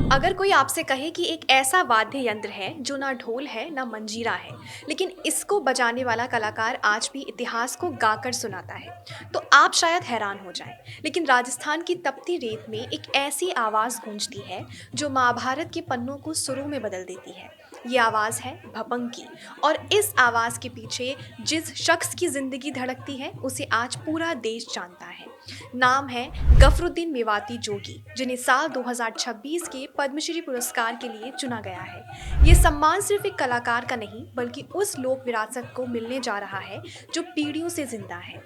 अगर कोई आपसे कहे कि एक ऐसा वाद्य यंत्र है जो ना ढोल है ना मंजीरा है, लेकिन इसको बजाने वाला कलाकार आज भी इतिहास को गाकर सुनाता है, तो आप शायद हैरान हो जाएं। लेकिन राजस्थान की तपती रेत में एक ऐसी आवाज़ गूंजती है जो महाभारत के पन्नों को सुरों में बदल देती है। ये आवाज़ है भपंग की, और इस आवाज़ के पीछे जिस शख्स की ज़िंदगी धड़कती है उसे आज पूरा देश जानता है। नाम है गफरुद्दीन मेवाती जोगी, जिन्हें साल 2026 के पद्मश्री पुरस्कार के लिए चुना गया है। ये सम्मान सिर्फ एक कलाकार का नहीं बल्कि उस लोक विरासत को मिलने जा रहा है जो पीढ़ियों से जिंदा है।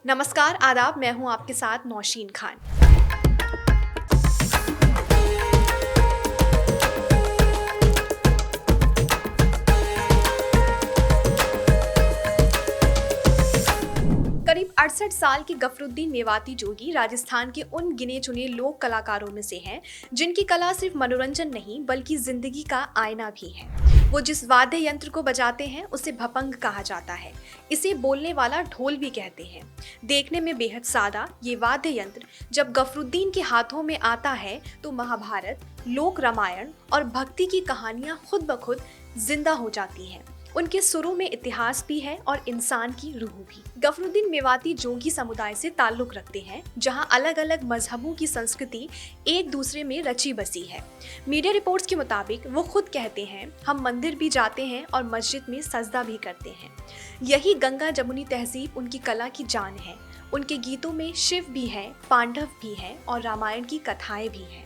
नमस्कार, आदाब, मैं हूं आपके साथ नौशीन खान। करीब 68 साल के गफरुद्दीन मेवाती जोगी राजस्थान के उन गिने चुने लोक कलाकारों में से हैं जिनकी कला सिर्फ मनोरंजन नहीं बल्कि जिंदगी का आईना भी है। वो जिस वाद्य यंत्र को बजाते हैं उसे भपंग कहा जाता है। इसे बोलने वाला ढोल भी कहते हैं। देखने में बेहद सादा ये वाद्य यंत्र जब गफरुद्दीन के हाथों में आता है तो महाभारत, लोक रामायण और भक्ति की कहानियां खुद ब खुद जिंदा हो जाती हैं। उनके सुरों में इतिहास भी है और इंसान की रूह भी। गफरुद्दीन मेवाती जोगी समुदाय से ताल्लुक रखते हैं जहां अलग अलग मजहबों की संस्कृति एक दूसरे में रची बसी है। मीडिया रिपोर्ट्स के मुताबिक वो खुद कहते हैं, हम मंदिर भी जाते हैं और मस्जिद में सजदा भी करते हैं। यही गंगा जमुनी तहजीब उनकी कला की जान है। उनके गीतों में शिव भी है, पांडव भी है और रामायण की कथाएं भी हैं।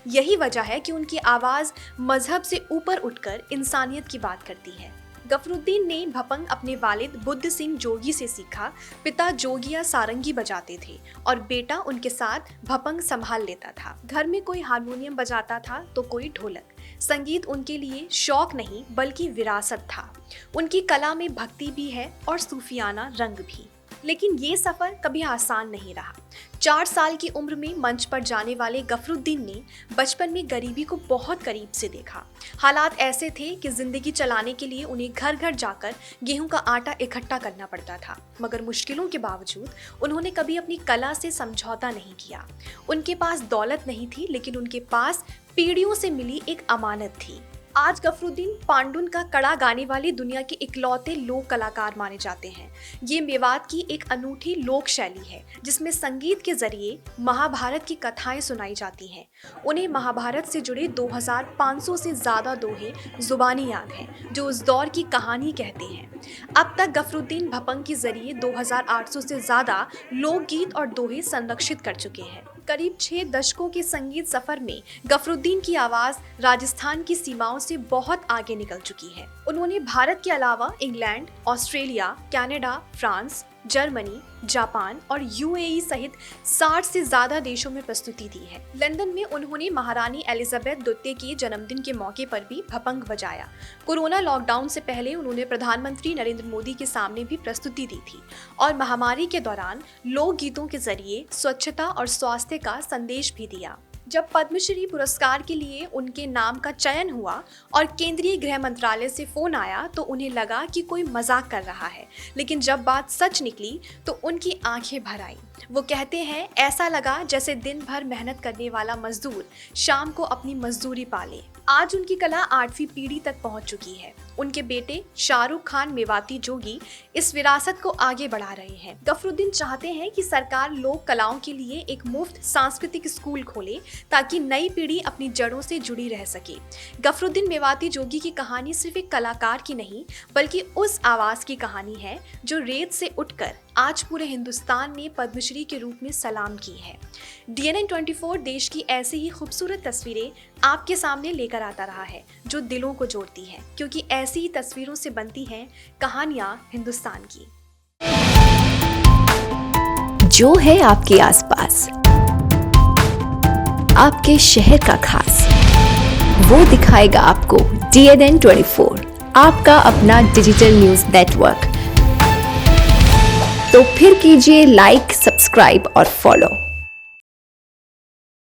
यही वजह है कि उनकी आवाज़ मजहब से ऊपर उठकर इंसानियत की बात करती है। गफरुद्दीन ने भपंग अपने वालिद बुद्ध सिंह जोगी से सीखा। पिता जोगिया सारंगी बजाते थे और बेटा उनके साथ भपंग संभाल लेता था। घर में कोई हारमोनियम बजाता था तो कोई ढोलक। संगीत उनके लिए शौक नहीं बल्कि विरासत था। उनकी कला में भक्ति भी है और सूफियाना रंग भी। लेकिन ये सफ़र कभी आसान नहीं रहा। 4 साल की उम्र में मंच पर जाने वाले गफरुद्दीन ने बचपन में गरीबी को बहुत करीब से देखा। हालात ऐसे थे कि जिंदगी चलाने के लिए उन्हें घर घर जाकर गेहूं का आटा इकट्ठा करना पड़ता था। मगर मुश्किलों के बावजूद उन्होंने कभी अपनी कला से समझौता नहीं किया। उनके पास दौलत नहीं थी, लेकिन उनके पास पीढ़ियों से मिली एक अमानत थी। आज गफरुद्दीन पांडुन का कड़ा गाने वाले दुनिया के इकलौते लोक कलाकार माने जाते हैं। ये मेवात की एक अनूठी लोक शैली है जिसमें संगीत के जरिए महाभारत की कथाएं सुनाई जाती हैं। उन्हें महाभारत से जुड़े 2500 से ज़्यादा दोहे जुबानी याद हैं जो उस दौर की कहानी कहते हैं। अब तक गफरुद्दीन भपंग के जरिए 2800 से ज़्यादा लोकगीत और दोहे संरक्षित कर चुके हैं। करीब 6 दशकों के संगीत सफर में गफरुद्दीन की आवाज़ राजस्थान की सीमाओं से बहुत आगे निकल चुकी है। उन्होंने भारत के अलावा England, Australia, Canada, France, Germany, Japan और यूएई सहित 60 से ज्यादा देशों में प्रस्तुति दी है। लंदन में उन्होंने महारानी एलिजाबेथ द्वितीय के जन्मदिन के मौके पर भी भपंग बजाया। कोरोना लॉकडाउन से पहले उन्होंने प्रधानमंत्री नरेंद्र मोदी के सामने भी प्रस्तुति दी थी और महामारी के दौरान लोक गीतों के जरिए स्वच्छता और स्वास्थ्य का संदेश भी दिया। जब पद्मश्री पुरस्कार के लिए उनके नाम का चयन हुआ और केंद्रीय गृह मंत्रालय से फोन आया तो उन्हें लगा कि कोई मजाक कर रहा है, लेकिन जब बात सच निकली तो उनकी आंखें भर आईं। वो कहते हैं, ऐसा लगा जैसे दिन भर मेहनत करने वाला मजदूर शाम को अपनी मजदूरी पाले। आज उनकी कला 8वीं पीढ़ी तक पहुंच चुकी है। उनके बेटे शाहरुख खान मेवाती जोगी इस विरासत को आगे बढ़ा रहे हैं। गफरुद्दीन चाहते हैं कि सरकार लोक कलाओं के लिए एक मुफ्त सांस्कृतिक स्कूल खोले ताकि नई पीढ़ी अपनी जड़ों से जुड़ी रह सके। गफरुद्दीन मेवाती जोगी की कहानी सिर्फ एक कलाकार की नहीं बल्कि उस आवाज़ की कहानी है जो रेत से उठकर आज पूरे हिंदुस्तान ने पद्मश्री के रूप में सलाम की है। DNN 24 देश की ऐसी ही खूबसूरत तस्वीरें आपके सामने लेकर आता रहा है जो दिलों को जोड़ती है, क्योंकि ऐसी ही तस्वीरों से बनती हैं कहानियां हिंदुस्तान की। जो है आपके आसपास, आपके शहर का खास, वो दिखाएगा आपको DNN 24, आपका अपना डिजिटल न्यूज नेटवर्क। तो फिर कीजिए लाइक, सब्सक्राइब और फॉलो।